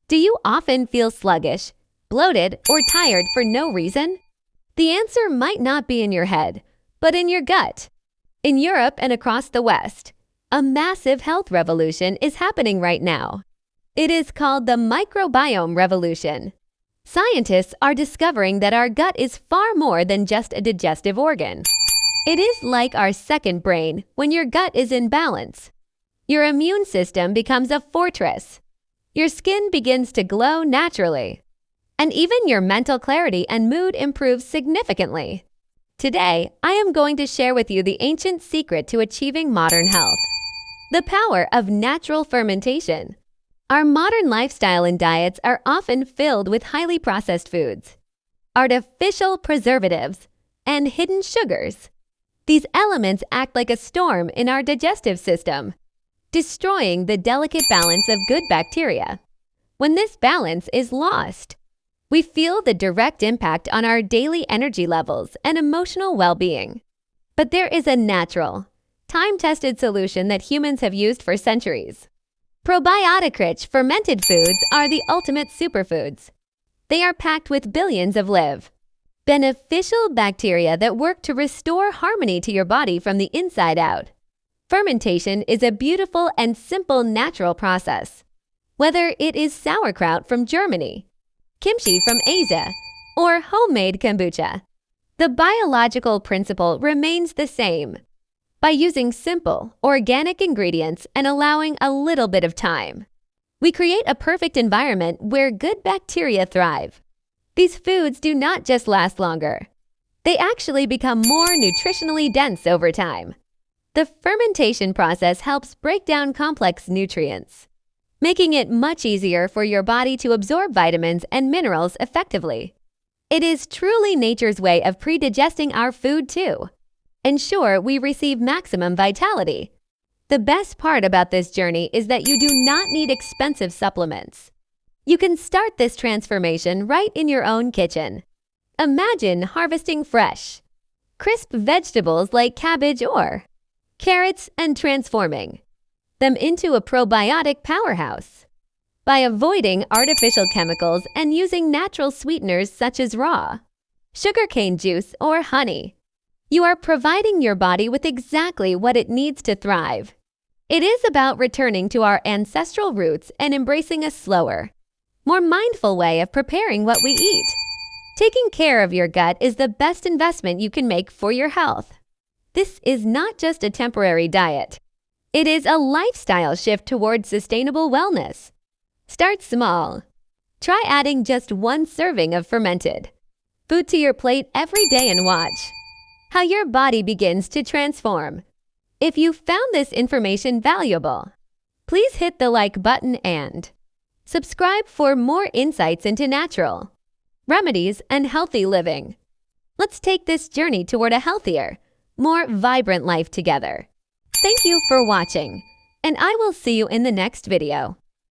Do you often feel sluggish, bloated, or tired for no reason? The answer might not be in your head, but in your gut. In Europe and across the West, a massive health revolution is happening right now. It is called the Microbiome Revolution. Scientists are discovering that our gut is far more than just a digestive organ. It is like our second brain when your gut is in balance. Your immune system becomes a fortress. Your skin begins to glow naturally. And even your mental clarity and mood improves significantly. Today, I am going to share with you the ancient secret to achieving modern health. The power of natural fermentation. Our modern lifestyle and diets are often filled with highly processed foods, artificial preservatives, and hidden sugars. These elements act like a storm in our digestive system, destroying the delicate balance of good bacteria. When this balance is lost, we feel the direct impact on our daily energy levels and emotional well-being. But there is a natural, time-tested solution that humans have used for centuries. Probiotic-rich fermented foods are the ultimate superfoods. They are packed with billions of live, beneficial bacteria that work to restore harmony to your body from the inside out. Fermentation is a beautiful and simple natural process. Whether it is sauerkraut from Germany, kimchi from Asia, or homemade kombucha, the biological principle remains the same. By using simple, organic ingredients and allowing a little bit of time, we create a perfect environment where good bacteria thrive. These foods do not just last longer. They actually become more nutritionally dense over time. The fermentation process helps break down complex nutrients, making it much easier for your body to absorb vitamins and minerals effectively. It is truly nature's way of pre-digesting our food too. Ensure we receive maximum vitality. The best part about this journey is that you do not need expensive supplements. You can start this transformation right in your own kitchen. Imagine harvesting fresh, crisp vegetables like cabbage or carrots and transforming them into a probiotic powerhouse. By avoiding artificial chemicals and using natural sweeteners such as raw sugarcane juice or honey, you are providing your body with exactly what it needs to thrive. It is about returning to our ancestral roots and embracing a slower, more mindful way of preparing what we eat. Taking care of your gut is the best investment you can make for your health. This is not just a temporary diet. It is a lifestyle shift towards sustainable wellness. Start small. Try adding just one serving of fermented food to your plate every day and watch how your body begins to transform. If you found this information valuable, please hit the like button and subscribe for more insights into natural remedies and healthy living. Let's take this journey toward a healthier, more vibrant life together. Thank you for watching, and I will see you in the next video.